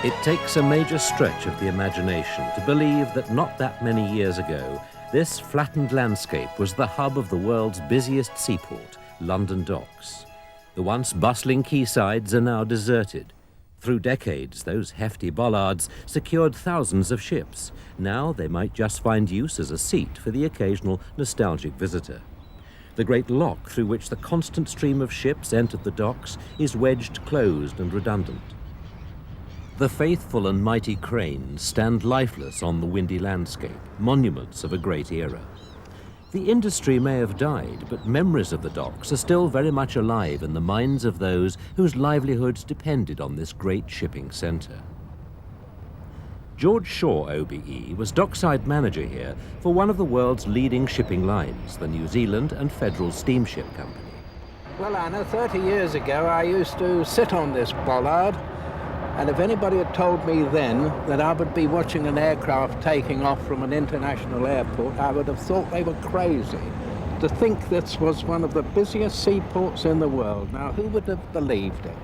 It takes a major stretch of the imagination to believe that not that many years ago, this flattened landscape was the hub of the world's busiest seaport, London Docks. The once bustling quaysides are now deserted. Through decades, those hefty bollards secured thousands of ships. Now they might just find use as a seat for the occasional nostalgic visitor. The great lock through which the constant stream of ships entered the docks is wedged closed and redundant. The faithful and mighty cranes stand lifeless on the windy landscape, monuments of a great era. The industry may have died, but memories of the docks are still very much alive in the minds of those whose livelihoods depended on this great shipping centre. George Shaw, OBE, was dockside manager here for one of the world's leading shipping lines, the New Zealand and Federal Steamship Company. Well, Anna, 30 years ago I used to sit on this bollard, and if anybody had told me then that I would be watching an aircraft taking off from an international airport, I would have thought they were crazy. To think this was one of the busiest seaports in the world. Now, who would have believed it?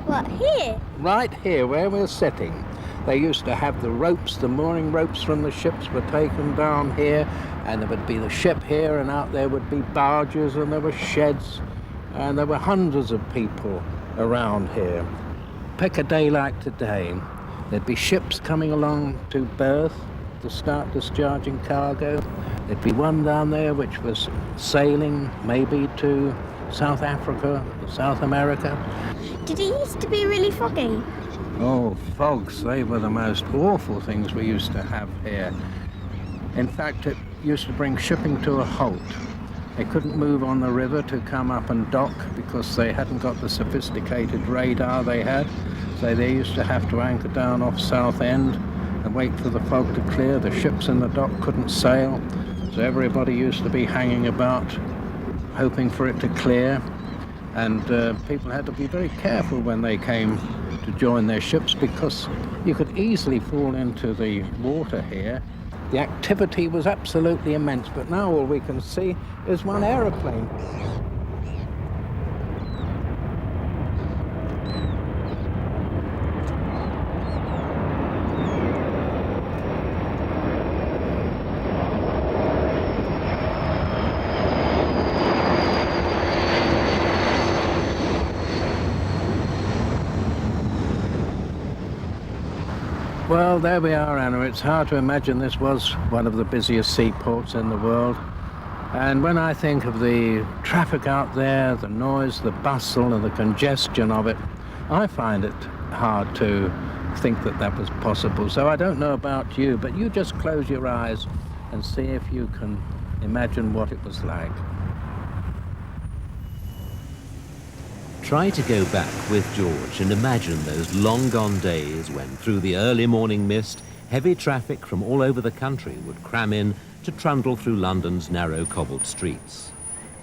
What, here? Right here, where we're sitting. They used to have the ropes, the mooring ropes from the ships were taken down here, and there would be the ship here, and out there would be barges, and there were sheds, and there were hundreds of people around here. Pick a day like today, there'd be ships coming along to berth to start discharging cargo. There'd be one down there which was sailing maybe to South Africa, South America. Did it used to be really foggy? Oh, fogs, they were the most awful things we used to have here. In fact, it used to bring shipping to a halt. They couldn't move on the river to come up and dock because they hadn't got the sophisticated radar they had. So they used to have to anchor down off Southend and wait for the fog to clear. The ships in the dock couldn't sail, so everybody used to be hanging about, hoping for it to clear. And people had to be very careful when they came to join their ships because you could easily fall into the water here. The activity was absolutely immense, but now all we can see is one aeroplane. Well, there we are, Anna. It's hard to imagine this was one of the busiest seaports in the world. And when I think of the traffic out there, the noise, the bustle and the congestion of it, I find it hard to think that that was possible. So I don't know about you, but you just close your eyes and see if you can imagine what it was like. Try to go back with George and imagine those long-gone days when, through the early morning mist, heavy traffic from all over the country would cram in to trundle through London's narrow cobbled streets.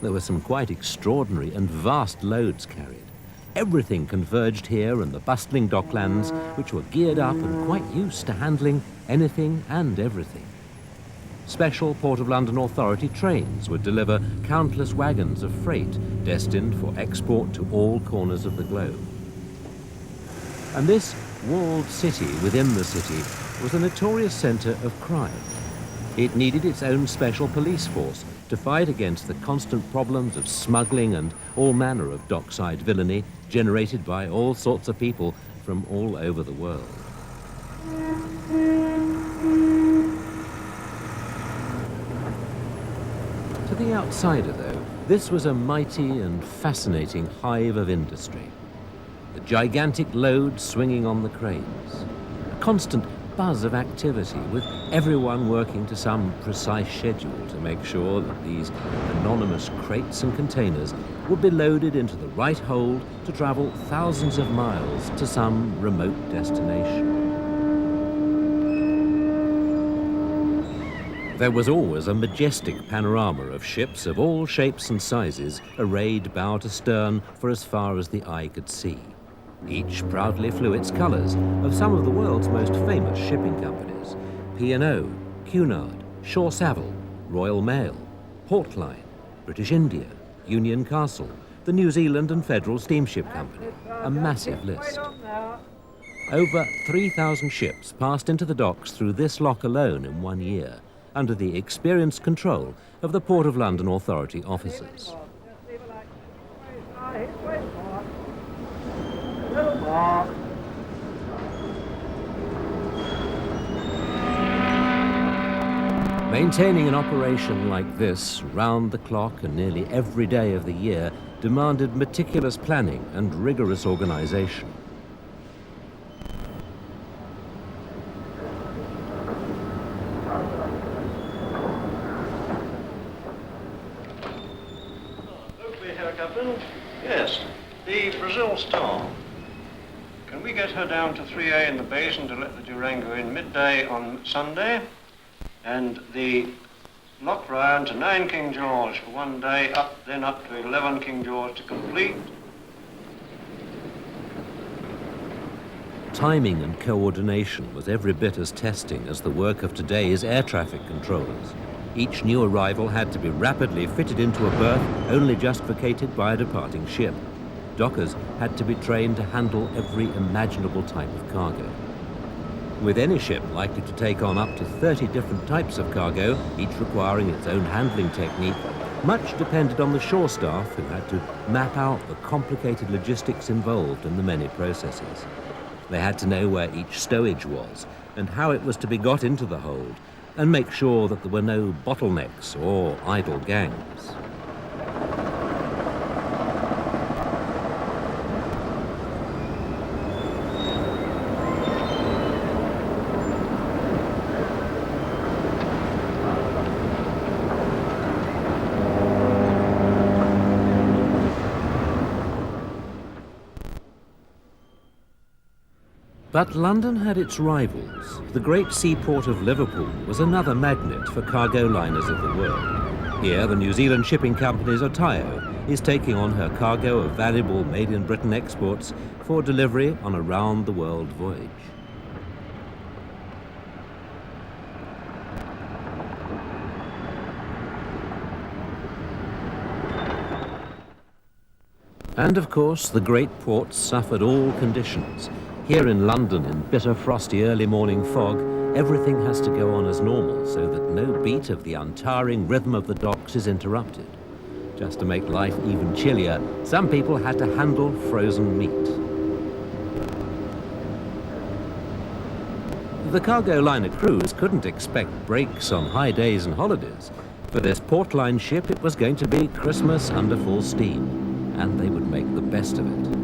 There were some quite extraordinary and vast loads carried. Everything converged here in the bustling docklands, which were geared up and quite used to handling anything and everything. Special Port of London Authority trains would deliver countless wagons of freight destined for export to all corners of the globe. And this walled city within the city was a notorious centre of crime. It needed its own special police force to fight against the constant problems of smuggling and all manner of dockside villainy generated by all sorts of people from all over the world. To the outsider, though, this was a mighty and fascinating hive of industry. The gigantic loads swinging on the cranes, a constant buzz of activity with everyone working to some precise schedule to make sure that these anonymous crates and containers would be loaded into the right hold to travel thousands of miles to some remote destination. There was always a majestic panorama of ships of all shapes and sizes arrayed bow to stern for as far as the eye could see. Each proudly flew its colours of some of the world's most famous shipping companies: P&O, Cunard, Shaw Savill, Royal Mail, Portline, British India, Union Castle, the New Zealand and Federal Steamship Company, a massive list. Over 3,000 ships passed into the docks through this lock alone in 1 year, under the experienced control of the Port of London Authority officers. Maintaining an operation like this, round the clock and nearly every day of the year, demanded meticulous planning and rigorous organization. Here, Captain. Yes, the Brazil Star. Can we get her down to 3A in the basin to let the Durango in midday on Sunday? And the Loch Ryan to 9 King George for 1 day, then up to 11 King George to complete. Timing and coordination was every bit as testing as the work of today's air traffic controllers. Each new arrival had to be rapidly fitted into a berth only just vacated by a departing ship. Dockers had to be trained to handle every imaginable type of cargo. With any ship likely to take on up to 30 different types of cargo, each requiring its own handling technique, much depended on the shore staff who had to map out the complicated logistics involved in the many processes. They had to know where each stowage was and how it was to be got into the hold, and make sure that there were no bottlenecks or idle gangs. But London had its rivals. The great seaport of Liverpool was another magnet for cargo liners of the world. Here, the New Zealand shipping company's Otaio is taking on her cargo of valuable made-in-Britain exports for delivery on a round-the-world voyage. And of course, the great ports suffered all conditions. Here in London, in bitter, frosty early morning fog, everything has to go on as normal so that no beat of the untiring rhythm of the docks is interrupted. Just to make life even chillier, some people had to handle frozen meat. The cargo liner crews couldn't expect breaks on high days and holidays. For this port-line ship, it was going to be Christmas under full steam, and they would make the best of it.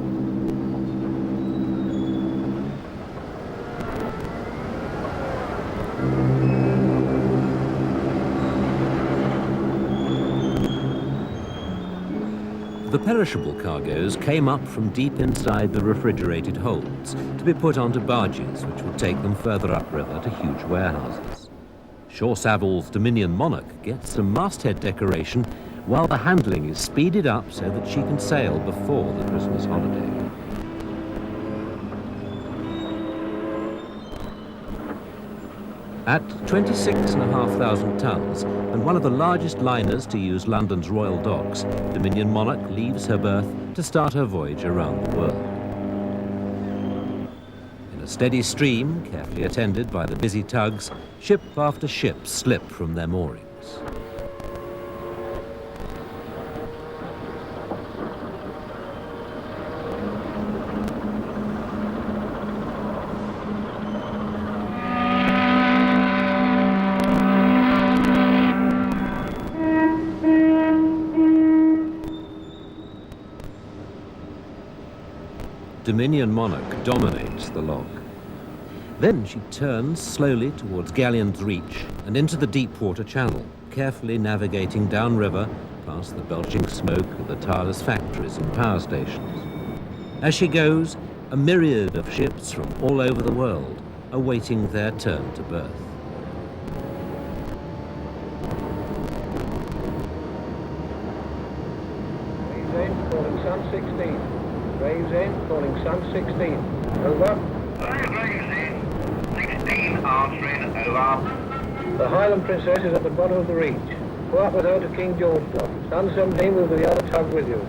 The perishable cargoes came up from deep inside the refrigerated holds to be put onto barges which would take them further upriver to huge warehouses. Shore Savil's Dominion Monarch gets some masthead decoration while the handling is speeded up so that she can sail before the Christmas holiday. At 26,500 tons, and one of the largest liners to use London's royal docks, Dominion Monarch leaves her berth to start her voyage around the world. In a steady stream, carefully attended by the busy tugs, ship after ship slip from their moorings. Dominion Monarch dominates the lock. Then she turns slowly towards Galleon's Reach and into the deep water channel, carefully navigating downriver past the belching smoke of the tireless factories and power stations. As she goes, a myriad of ships from all over the world are waiting their turn to berth. Waves in, calling Sun 16. Waves in, calling Sun 16. Over. Waves in, 16 answering, over. The Highland Princess is at the bottom of the Reach. Go up with her to King George Dock. Sun 17 will be the other tug with you.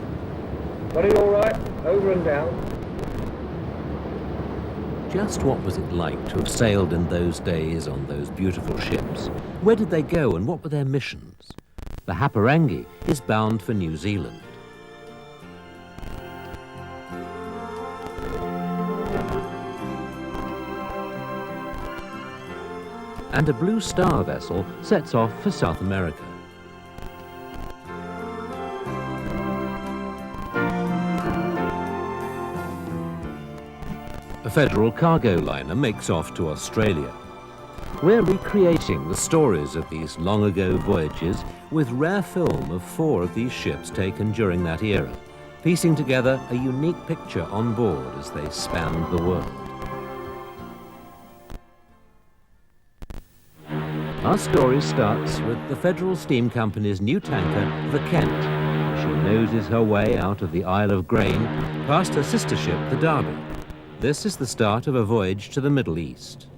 Got it all right? Over and down. Just what was it like to have sailed in those days on those beautiful ships? Where did they go and what were their missions? The Haparangi is bound for New Zealand. And a Blue Star vessel sets off for South America. A federal cargo liner makes off to Australia. We're recreating the stories of these long-ago voyages with rare film of 4 of these ships taken during that era, piecing together a unique picture on board as they spanned the world. Our story starts with the Federal Steam Company's new tanker, the Kent. She noses her way out of the Isle of Grain, past her sister ship, the Derby. This is the start of a voyage to the Middle East.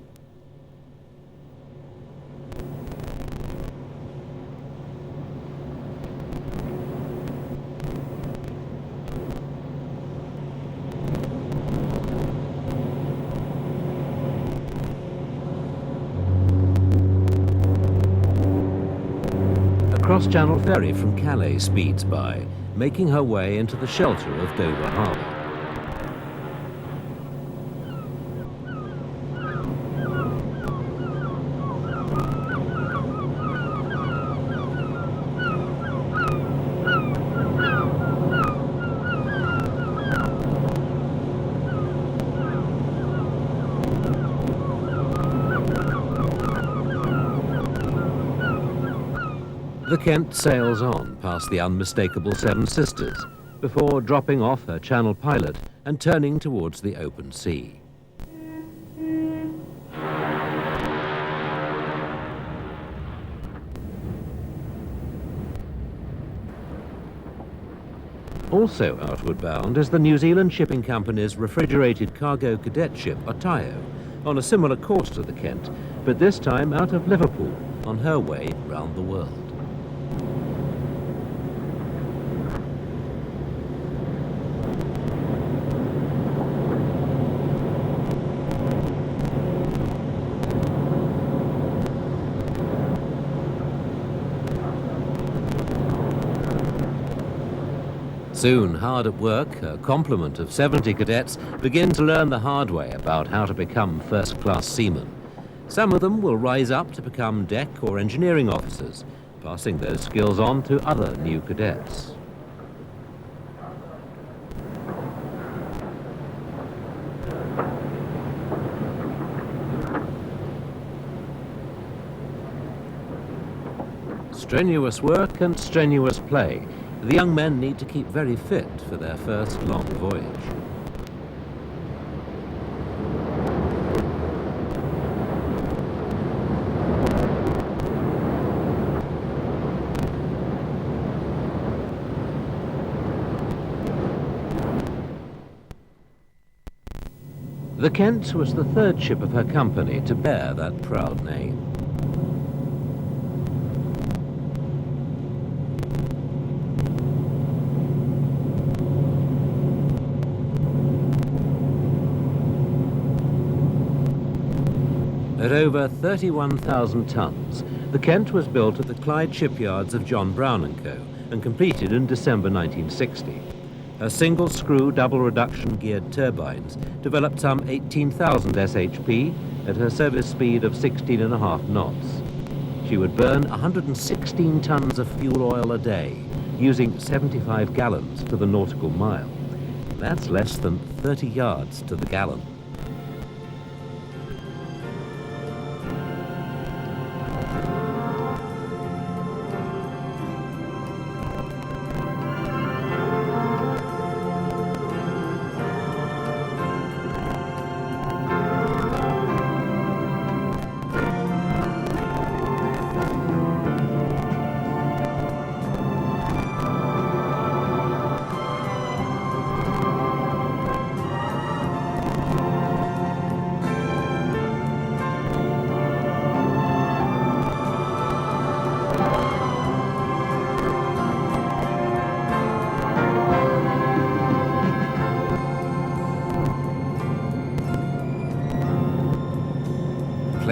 A cross-channel ferry from Calais speeds by, making her way into the shelter of Dover Harbour. The Kent sails on past the unmistakable Seven Sisters before dropping off her Channel pilot and turning towards the open sea. Also outward bound is the New Zealand Shipping Company's refrigerated cargo cadet ship Otayo, on a similar course to the Kent, but this time out of Liverpool, on her way round the world. Soon, hard at work, a complement of 70 cadets begin to learn the hard way about how to become first-class seamen. Some of them will rise up to become deck or engineering officers, passing those skills on to other new cadets. Strenuous work and strenuous play. The young men need to keep very fit for their first long voyage. The Kent was the 3rd ship of her company to bear that proud name. At over 31,000 tons, the Kent was built at the Clyde shipyards of John Brown & Co. and completed in December 1960. Her single-screw double-reduction geared turbines developed some 18,000 shp at her service speed of 16.5 knots. She would burn 116 tons of fuel oil a day, using 75 gallons to the nautical mile. That's less than 30 yards to the gallon.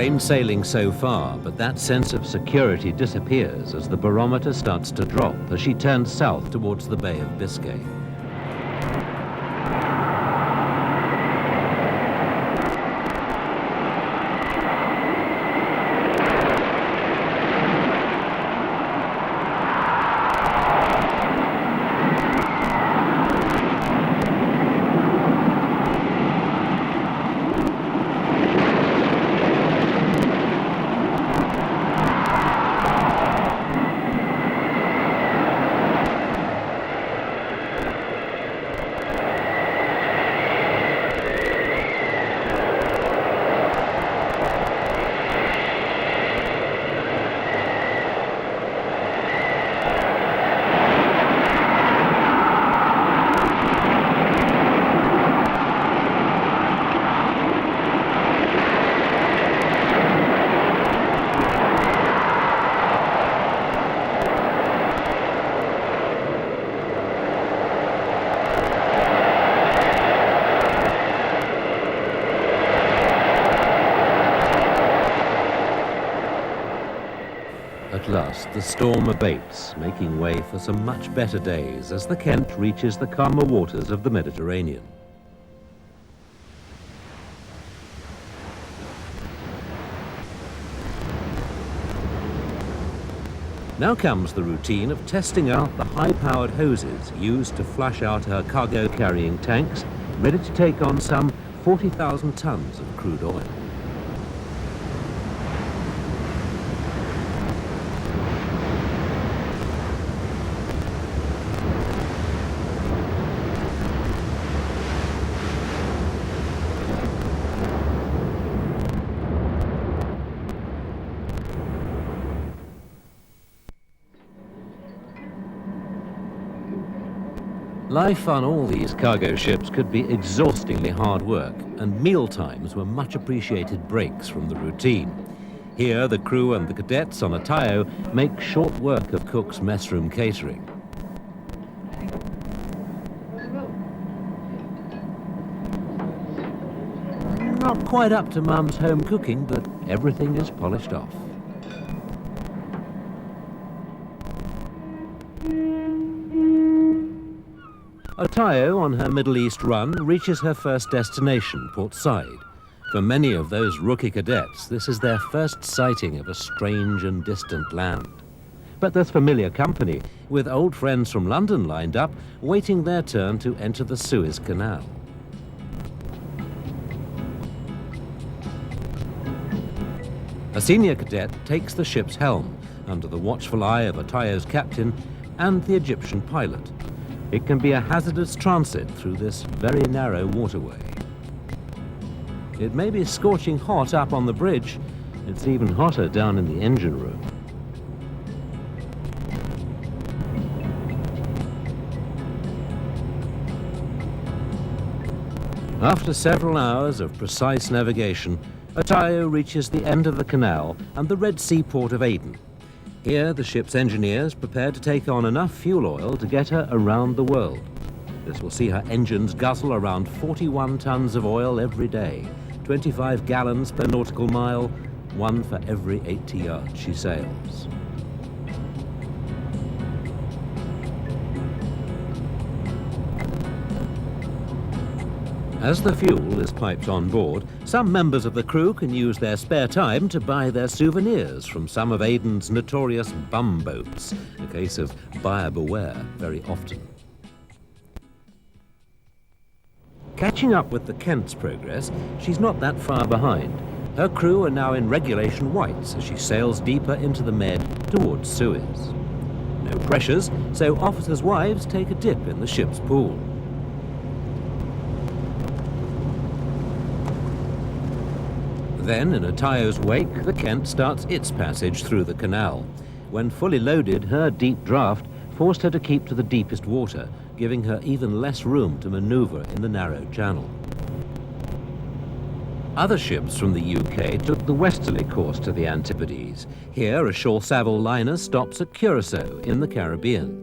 Plain sailing so far, but that sense of security disappears as the barometer starts to drop as she turns south towards the Bay of Biscay. At last, the storm abates, making way for some much better days as the Kent reaches the calmer waters of the Mediterranean. Now comes the routine of testing out the high-powered hoses used to flush out her cargo-carrying tanks, ready to take on some 40,000 tons of crude oil. Life on all these cargo ships could be exhaustingly hard work, and meal times were much appreciated breaks from the routine. Here, the crew and the cadets on Atayo make short work of Cook's messroom catering. Not quite up to Mum's home cooking, but everything is polished off. Atayo, on her Middle East run, reaches her first destination, Port Said. For many of those rookie cadets, this is their first sighting of a strange and distant land. But there's familiar company, with old friends from London lined up, waiting their turn to enter the Suez Canal. A senior cadet takes the ship's helm, under the watchful eye of Atayo's captain and the Egyptian pilot. It can be a hazardous transit through this very narrow waterway. It may be scorching hot up on the bridge. It's even hotter down in the engine room. After several hours of precise navigation, Atayo reaches the end of the canal and the Red Sea port of Aden. Here, the ship's engineers prepare to take on enough fuel oil to get her around the world. This will see her engines guzzle around 41 tons of oil every day, 25 gallons per nautical mile, one for every 80 yards she sails. As the fuel is piped on board, some members of the crew can use their spare time to buy their souvenirs from some of Aden's notorious bum boats, a case of buyer beware very often. Catching up with the Kent's progress, she's not that far behind. Her crew are now in regulation whites as she sails deeper into the Med towards Suez. No pressures, so officers' wives take a dip in the ship's pool. Then, in Atayo's wake, the Kent starts its passage through the canal. When fully loaded, her deep draft forced her to keep to the deepest water, giving her even less room to maneuver in the narrow channel. Other ships from the UK took the westerly course to the Antipodes. Here, a Shaw Savile liner stops at Curacao in the Caribbean.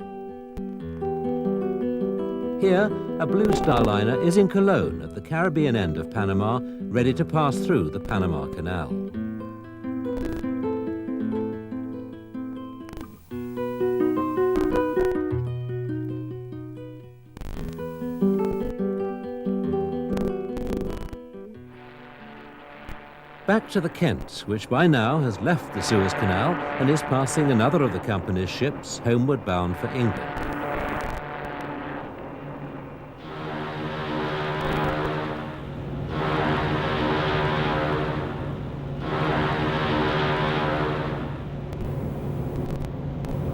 Here, a Blue Star liner is in Cologne at the Caribbean end of Panama, ready to pass through the Panama Canal. back to the Kent, which by now has left the Suez Canal and is passing another of the company's ships homeward bound for England.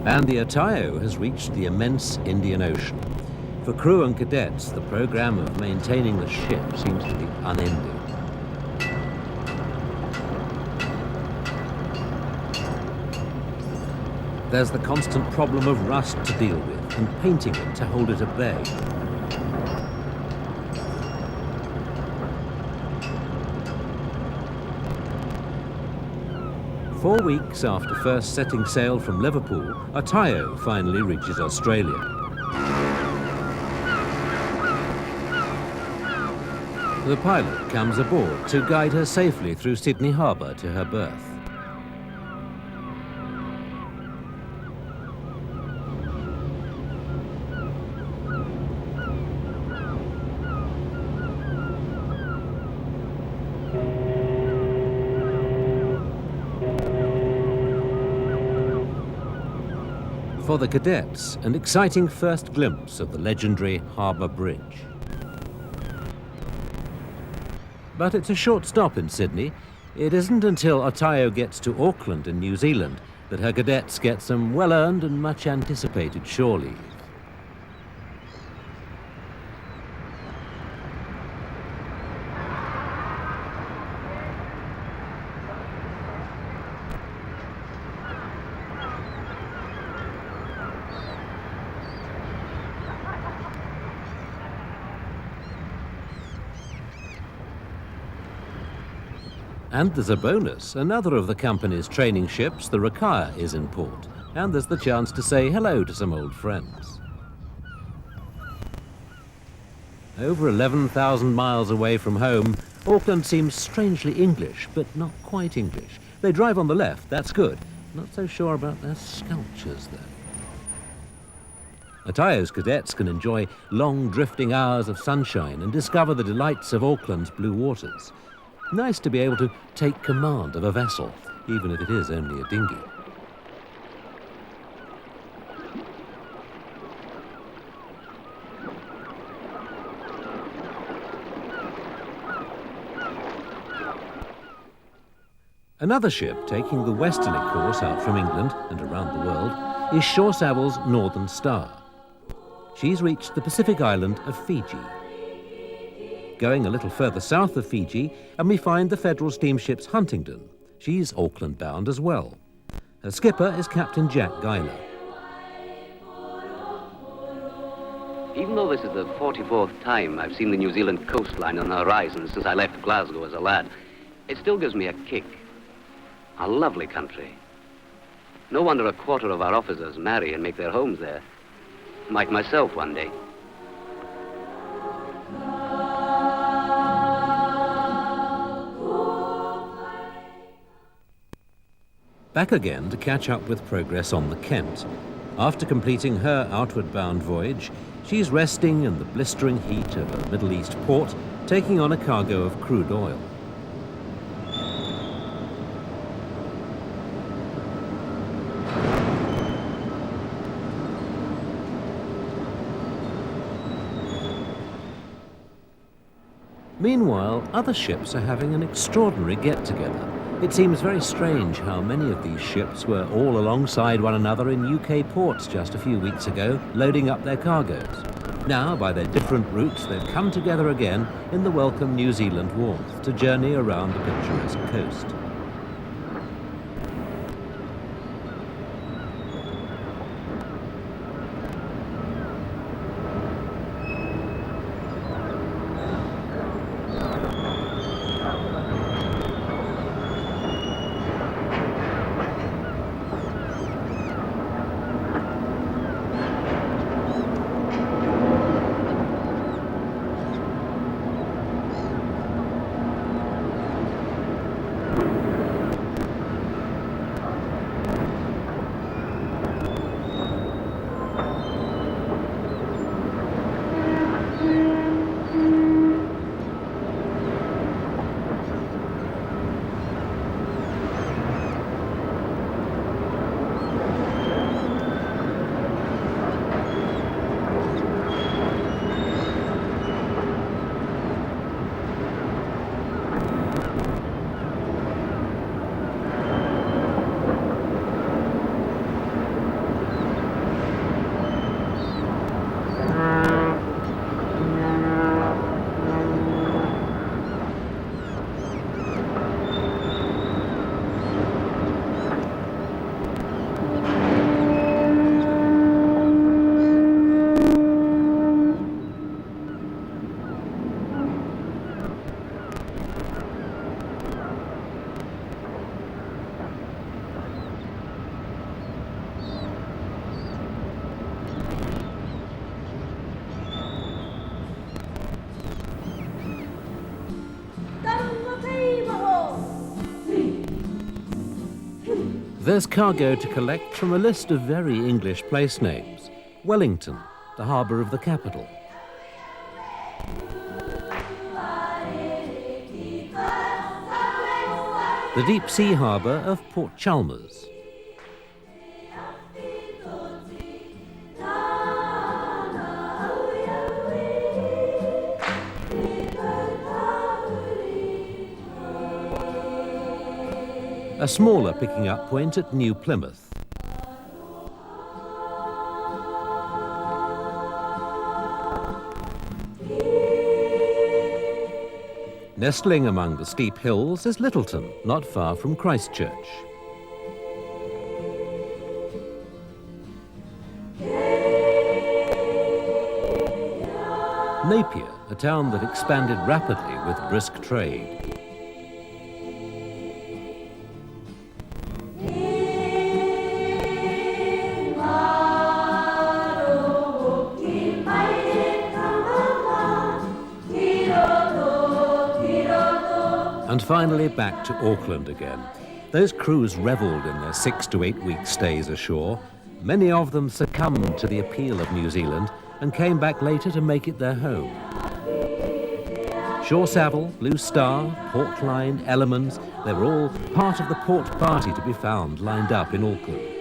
And the Otayo has reached the immense Indian Ocean. For crew and cadets, the program of maintaining the ship seems to be unending. There's the constant problem of rust to deal with and painting it to hold it at bay. Four weeks after first setting sail from Liverpool, Otayo finally reaches Australia. The pilot comes aboard to guide her safely through Sydney Harbour to her berth. For the cadets, an exciting first glimpse of the legendary Harbour Bridge. But it's a short stop in Sydney. It isn't until Otayo gets to Auckland in New Zealand that her cadets get some well-earned and much-anticipated shore leave. And there's a bonus. Another of the company's training ships, the Rakaya, is in port. And there's the chance to say hello to some old friends. Over 11,000 miles away from home, Auckland seems strangely English, but not quite English. They drive on the left, that's good. Not so sure about their sculptures, though. Otayo's cadets can enjoy long drifting hours of sunshine and discover the delights of Auckland's blue waters. Nice to be able to take command of a vessel, even if it is only a dinghy. Another ship taking the westerly course out from England and around the world is Shaw Savills Northern Star. She's reached the Pacific island of Fiji. Going a little further south of Fiji, and we find the Federal steamship's Huntingdon. She's Auckland bound as well. Her skipper is Captain Jack Guyler. Even though this is the 44th time I've seen the New Zealand coastline on the horizon since I left Glasgow as a lad, it still gives me a kick. A lovely country. No wonder a quarter of our officers marry and make their homes there. Like myself one day. Back again to catch up with progress on the Kent. After completing her outward-bound voyage, she's resting in the blistering heat of a Middle East port, taking on a cargo of crude oil. Meanwhile, other ships are having an extraordinary get-together. It seems very strange how many of these ships were all alongside one another in UK ports just a few weeks ago, loading up their cargoes. Now, by their different routes, they've come together again in the welcome New Zealand warmth to journey around the picturesque coast. There's cargo to collect from a list of very English place names. Wellington, the harbour of the capital. The deep sea harbour of Port Chalmers. A smaller picking up point at New Plymouth. Nestling among the steep hills is Littleton, not far from Christchurch. Napier, a town that expanded rapidly with brisk trade. And finally back to Auckland again. Those crews revelled in their 6 to 8 week stays ashore. Many of them succumbed to the appeal of New Zealand and came back later to make it their home. Shore Savile, Blue Star, Port Line, Elements, they were all part of the port party to be found lined up in Auckland.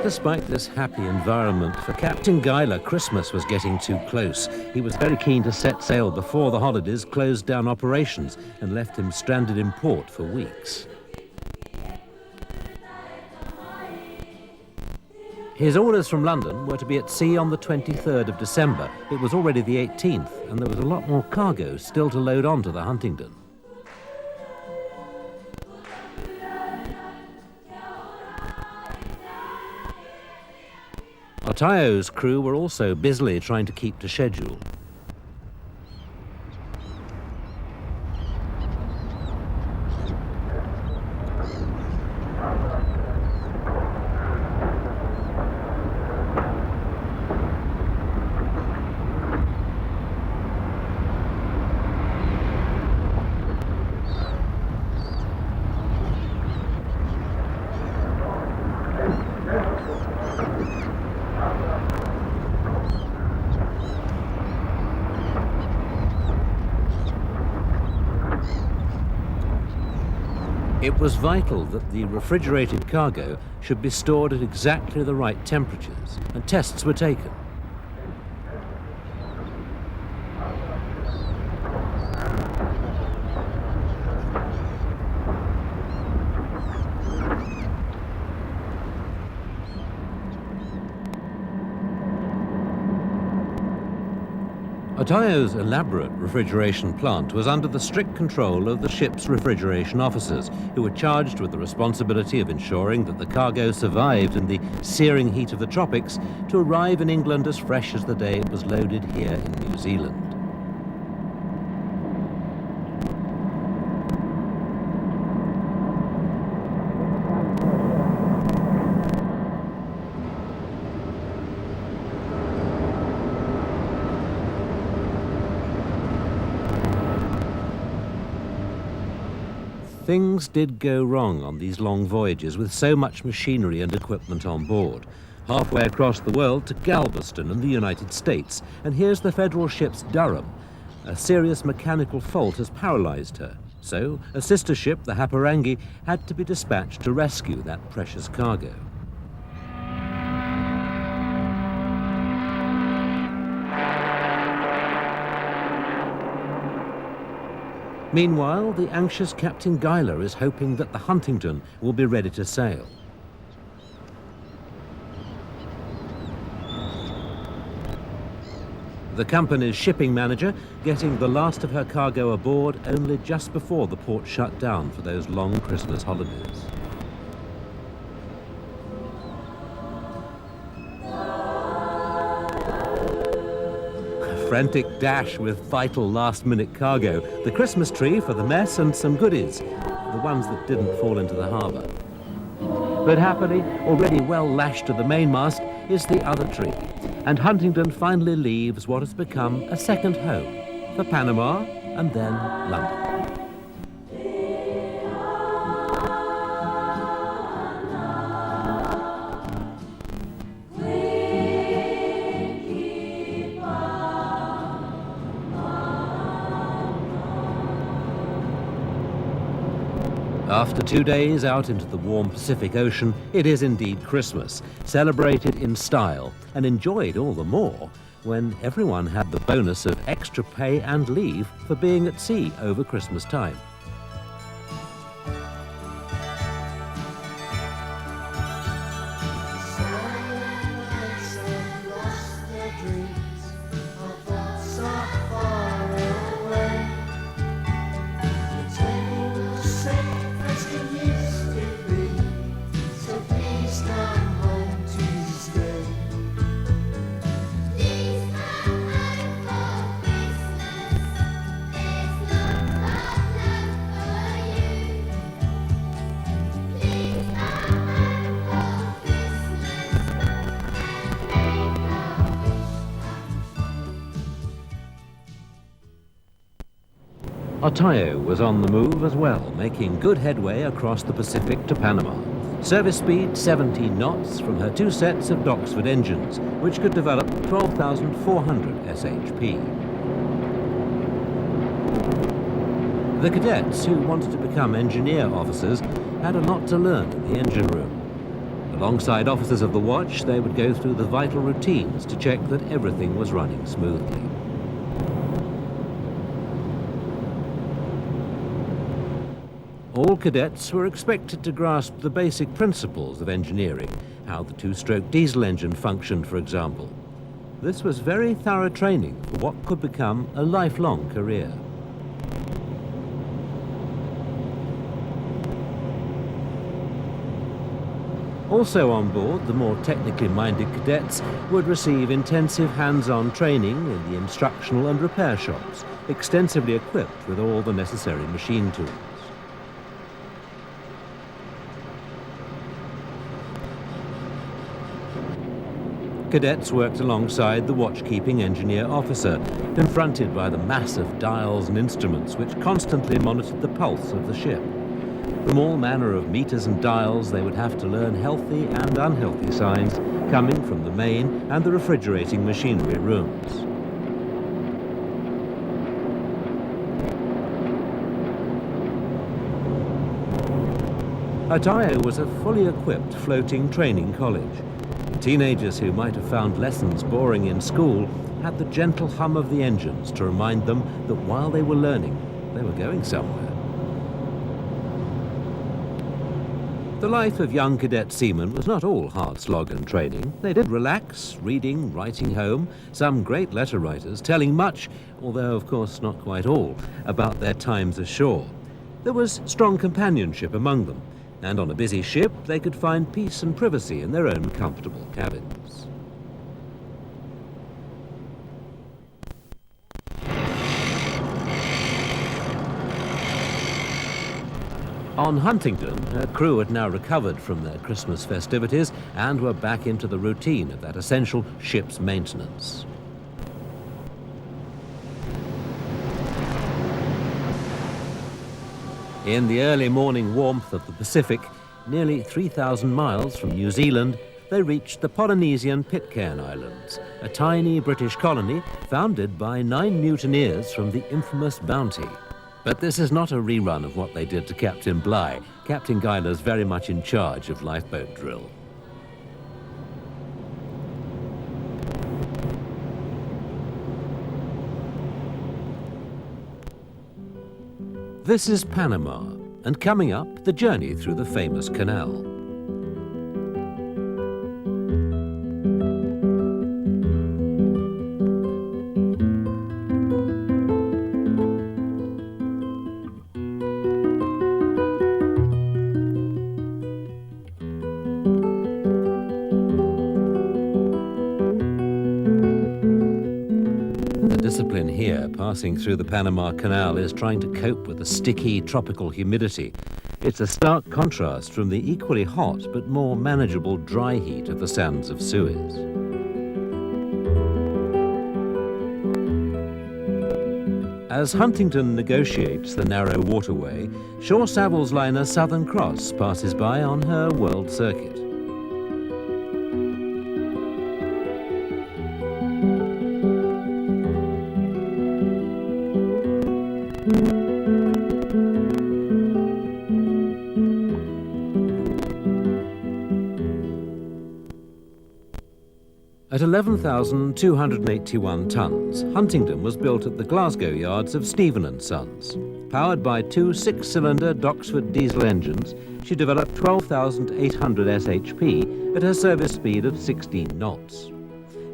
Despite this happy environment, for Captain Guyler, Christmas was getting too close. He was very keen to set sail before the holidays closed down operations and left him stranded in port for weeks. His orders from London were to be at sea on the 23rd of December. It was already the 18th, and there was a lot more cargo still to load onto the Huntington. Otao's crew were also busily trying to keep to schedule. It was vital that the refrigerated cargo should be stored at exactly the right temperatures, and tests were taken. Otao's elaborate refrigeration plant was under the strict control of the ship's refrigeration officers, who were charged with the responsibility of ensuring that the cargo survived in the searing heat of the tropics to arrive in England as fresh as the day it was loaded here in New Zealand. Things did go wrong on these long voyages with so much machinery and equipment on board. Halfway across the world to Galveston and the United States, and here's the federal ship's Durham. A serious mechanical fault has paralyzed her, so a sister ship, the Haparangi, had to be dispatched to rescue that precious cargo. Meanwhile, the anxious Captain Guyler is hoping that the Huntington will be ready to sail. The company's shipping manager getting the last of her cargo aboard only just before the port shut down for those long Christmas holidays. frantic dash with vital last-minute cargo, the Christmas tree for the mess and some goodies, the ones that didn't fall into the harbour. But happily, already well lashed to the mainmast, is the other tree, and Huntingdon finally leaves what has become a second home for Panama and then London. After 2 days out into the warm Pacific Ocean, it is indeed Christmas, celebrated in style and enjoyed all the more when everyone had the bonus of extra pay and leave for being at sea over Christmas time. Otayo was on the move as well, making good headway across the Pacific to Panama. Service speed 17 knots from her 2 sets of Doxford engines, which could develop 12,400 shp. The cadets who wanted to become engineer officers had a lot to learn in the engine room. Alongside officers of the watch, they would go through the vital routines to check that everything was running smoothly. All cadets were expected to grasp the basic principles of engineering, how the 2-stroke diesel engine functioned, for example. This was very thorough training for what could become a lifelong career. Also on board, the more technically minded cadets would receive intensive hands-on training in the instructional and repair shops, extensively equipped with all the necessary machine tools. Cadets worked alongside the watch-keeping engineer officer, confronted by the mass of dials and instruments which constantly monitored the pulse of the ship. From all manner of meters and dials, they would have to learn healthy and unhealthy signs coming from the main and the refrigerating machinery rooms. Otayo was a fully equipped floating training college. Teenagers who might have found lessons boring in school had the gentle hum of the engines to remind them that while they were learning, they were going somewhere. The life of young cadet seamen was not all hard slog and training. They did relax, reading, writing home, some great letter writers telling much, although of course not quite all, about their times ashore. There was strong companionship among them, and on a busy ship they could find peace and privacy in their own comfortable cabins. On Huntingdon, her crew had now recovered from their Christmas festivities and were back into the routine of that essential ship's maintenance. In the early morning warmth of the Pacific, nearly 3,000 miles from New Zealand, they reached the Polynesian Pitcairn Islands, a tiny British colony founded by 9 mutineers from the infamous Bounty. But this is not a rerun of what they did to Captain Bligh. Captain Guyler's very much in charge of lifeboat drill. This is Panama, and coming up, the journey through the famous canal. The passing through the Panama Canal is trying to cope with the sticky tropical humidity. It's a stark contrast from the equally hot but more manageable dry heat of the sands of Suez. As Huntington negotiates the narrow waterway, Shaw Savills liner Southern Cross passes by on her world circuit. At 11,281 tons, Huntington was built at the Glasgow yards of Stephen & Sons. Powered by two 6-cylinder Doxford diesel engines, she developed 12,800 shp at her service speed of 16 knots.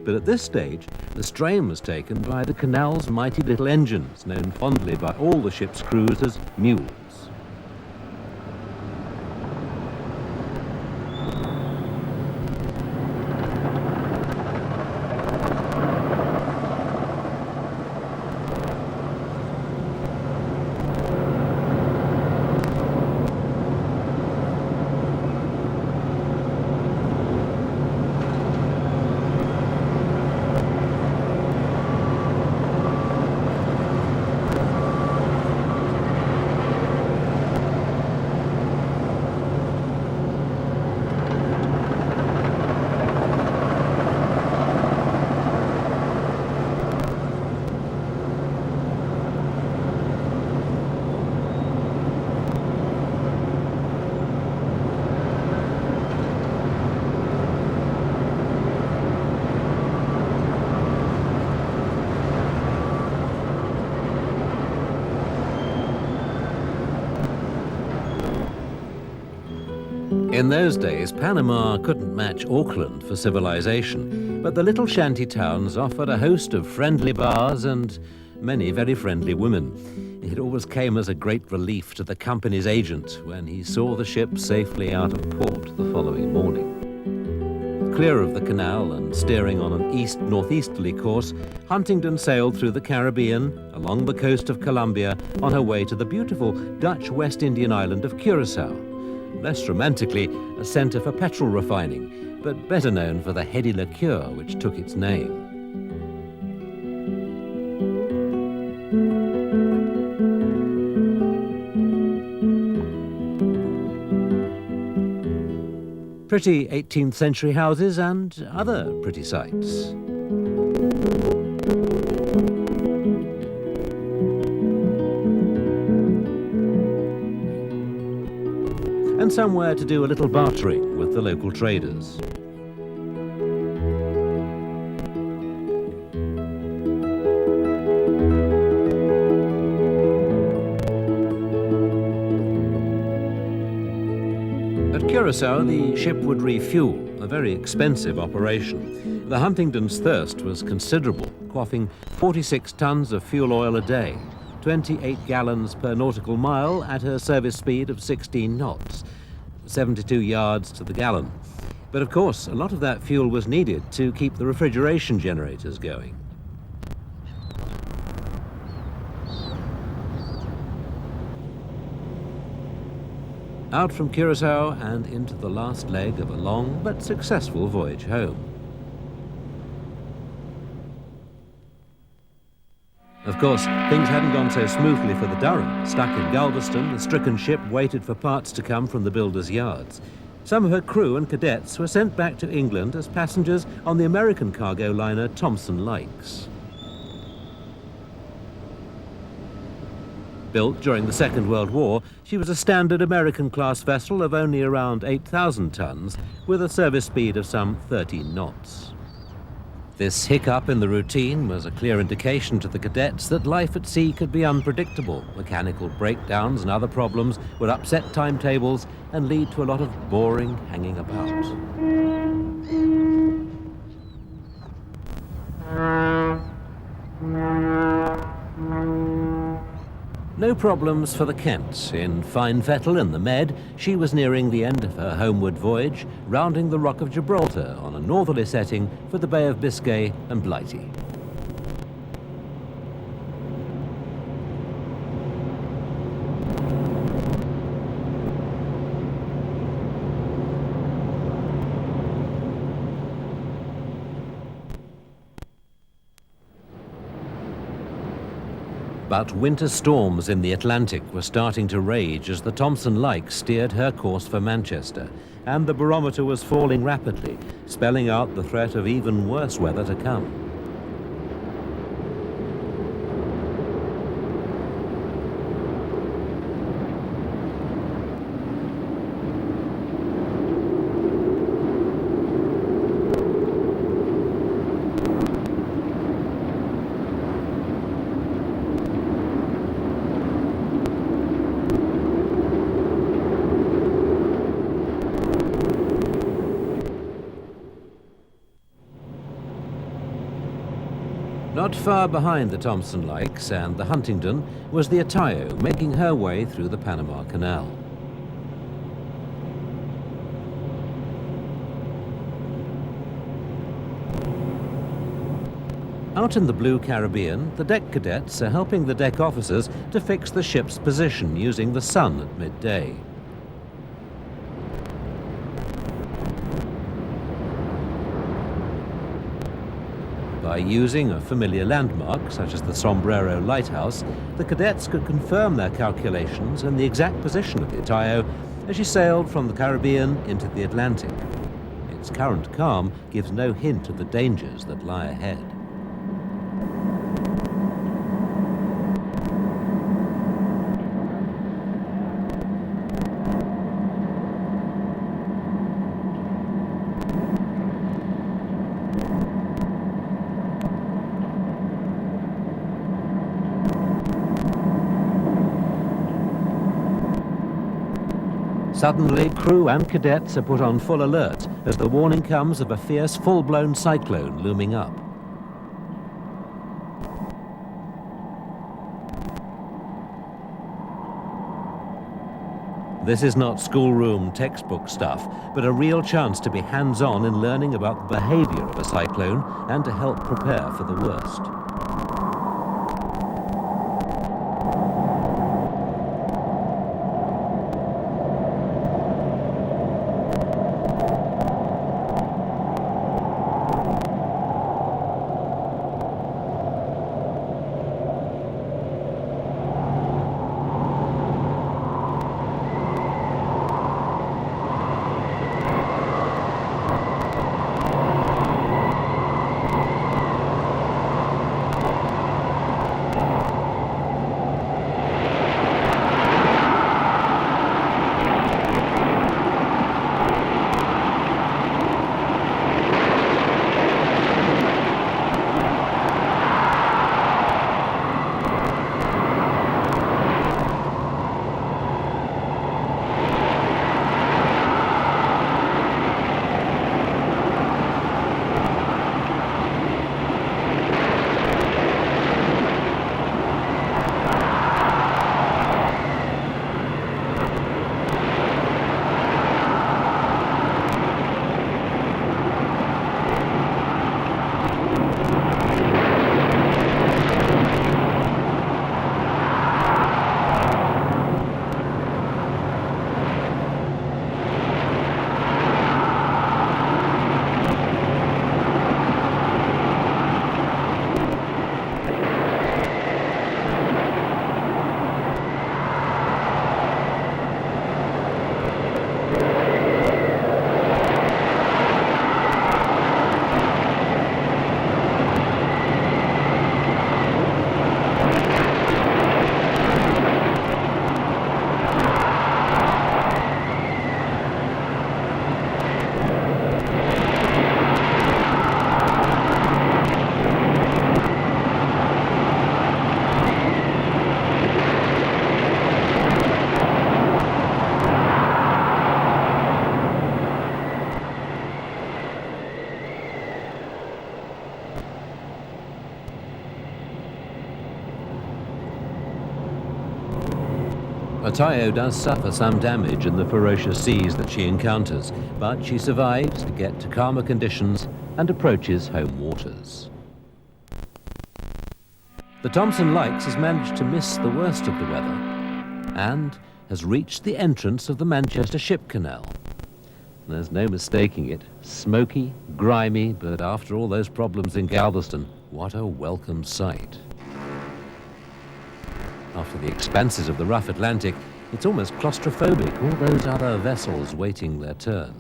But at this stage, the strain was taken by the canal's mighty little engines, known fondly by all the ship's crews as mules. In those days, Panama couldn't match Auckland for civilization, but the little shanty towns offered a host of friendly bars and many very friendly women. It always came as a great relief to the company's agent when he saw the ship safely out of port the following morning. Clear of the canal and steering on an east-northeasterly course, Huntington sailed through the Caribbean, along the coast of Colombia, on her way to the beautiful Dutch West Indian island of Curacao. Less romantically, a centre for petrol refining, but better known for the heady liqueur which took its name. Pretty 18th century houses and other pretty sights. And somewhere to do a little bartering with the local traders. At Curacao, the ship would refuel, a very expensive operation. The Huntington's thirst was considerable, quaffing 46 tons of fuel oil a day, 28 gallons per nautical mile at her service speed of 16 knots, 72 yards to the gallon. But of course, a lot of that fuel was needed to keep the refrigeration generators going. Out from Curacao and into the last leg of a long but successful voyage home. Of course, things hadn't gone so smoothly for the Durham. Stuck in Galveston, the stricken ship waited for parts to come from the builder's yards. Some of her crew and cadets were sent back to England as passengers on the American cargo liner Thomson Likes. Built during the Second World War, she was a standard American-class vessel of only around 8,000 tons, with a service speed of some 13 knots. This hiccup in the routine was a clear indication to the cadets that life at sea could be unpredictable. Mechanical breakdowns and other problems would upset timetables and lead to a lot of boring hanging about. No problems for the Kents. In fine fettle in the Med, she was nearing the end of her homeward voyage, rounding the Rock of Gibraltar on a northerly setting for the Bay of Biscay and Blighty. But winter storms in the Atlantic were starting to rage as the Thompson Like steered her course for Manchester, and the barometer was falling rapidly, spelling out the threat of even worse weather to come. Not far behind the Thompson Likes and the Huntingdon was the Atayo making her way through the Panama Canal. Out in the blue Caribbean, the deck cadets are helping the deck officers to fix the ship's position using the sun at midday. By using a familiar landmark, such as the Sombrero Lighthouse, the cadets could confirm their calculations and the exact position of the Atayo as she sailed from the Caribbean into the Atlantic. Its current calm gives no hint of the dangers that lie ahead. Suddenly, crew and cadets are put on full alert as the warning comes of a fierce, full-blown cyclone looming up. This is not schoolroom textbook stuff, but a real chance to be hands-on in learning about the behavior of a cyclone and to help prepare for the worst. Atayo does suffer some damage in the ferocious seas that she encounters, but she survives to get to calmer conditions and approaches home waters. The Thompson Likes has managed to miss the worst of the weather and has reached the entrance of the Manchester Ship Canal. There's no mistaking it. Smoky, grimy, but after all those problems in Galveston, what a welcome sight. After the expanses of the rough Atlantic, it's almost claustrophobic, all those other vessels waiting their turn.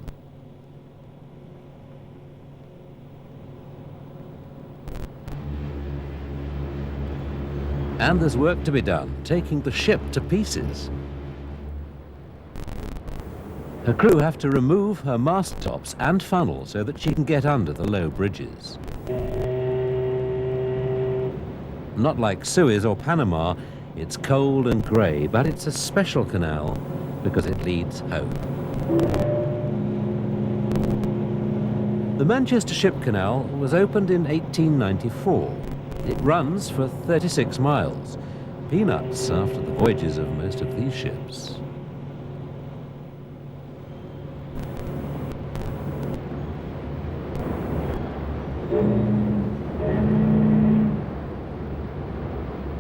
And there's work to be done, taking the ship to pieces. Her crew have to remove her mast tops and funnel so that she can get under the low bridges. Not like Suez or Panama, it's cold and grey, but it's a special canal because it leads home. The Manchester Ship Canal was opened in 1894. It runs for 36 miles, peanuts after the voyages of most of these ships.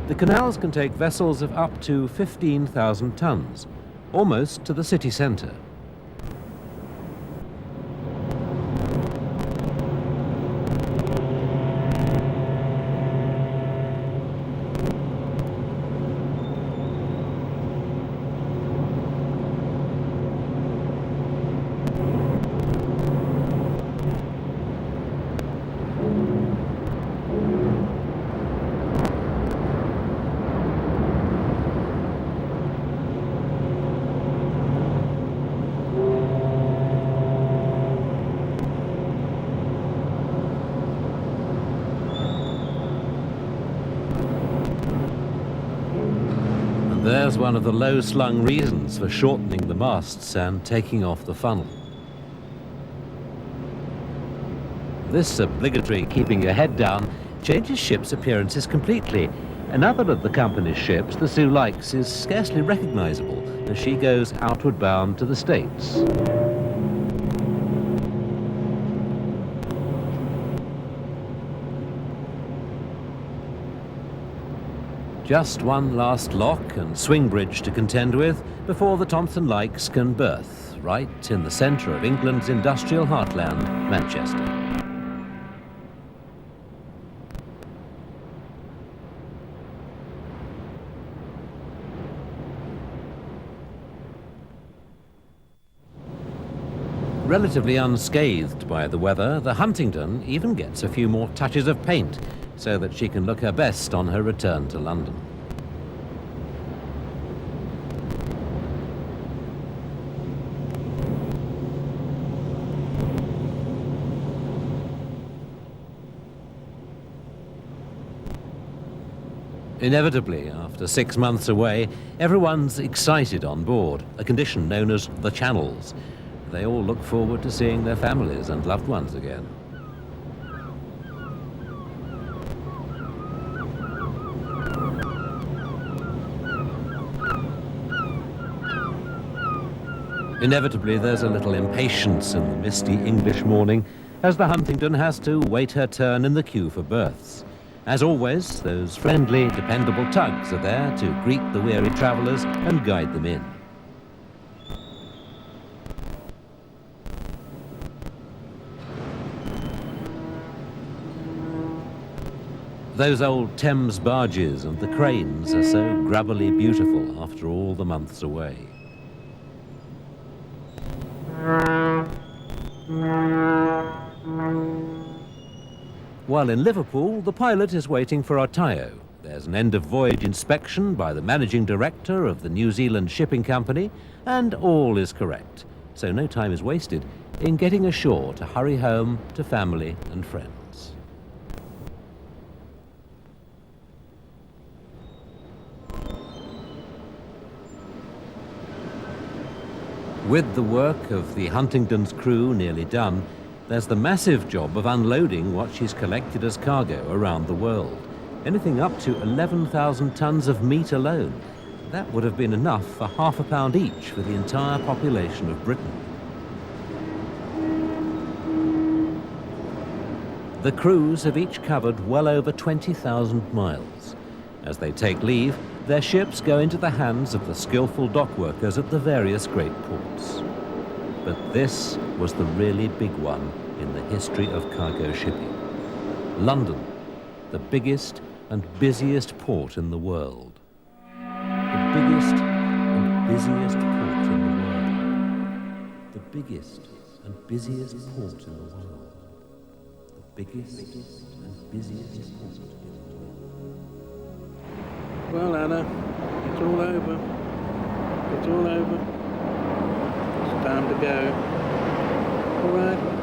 The canals can take vessels of up to 15,000 tons, almost to the city centre. There's one of the low-slung reasons for shortening the masts and taking off the funnel. This obligatory keeping your head down changes ship's appearances completely. Another of the company's ships, the Sue Likes, is scarcely recognizable as she goes outward bound to the States. Just one last lock and swing bridge to contend with before the Thompson Likes can berth, right in the centre of England's industrial heartland, Manchester. Relatively unscathed by the weather, the Huntington even gets a few more touches of paint so that she can look her best on her return to London. Inevitably, after 6 months away, everyone's excited on board, a condition known as the Channels. They all look forward to seeing their families and loved ones again. Inevitably, there's a little impatience in the misty English morning as the Huntington has to wait her turn in the queue for berths. As always, those friendly, dependable tugs are there to greet the weary travellers and guide them in. Those old Thames barges and the cranes are so grubbily beautiful after all the months away. While in Liverpool, the pilot is waiting for Otayo. There's an end-of-voyage inspection by the managing director of the New Zealand Shipping Company, and all is correct. So no time is wasted in getting ashore to hurry home to family and friends. With the work of the Huntington's crew nearly done, there's the massive job of unloading what she's collected as cargo around the world. Anything up to 11,000 tons of meat alone. That would have been enough for £half a pound each for the entire population of Britain. The crews have each covered well over 20,000 miles. As they take leave, their ships go into the hands of the skillful dock workers at the various great ports. But this was the really big one in the history of cargo shipping. London, the biggest and busiest port in the world. biggest and busiest port in the world. The biggest and busiest port in the world. The biggest and busiest port in the world. Well, Anna, it's all over. It's all over. It's time to go. All right.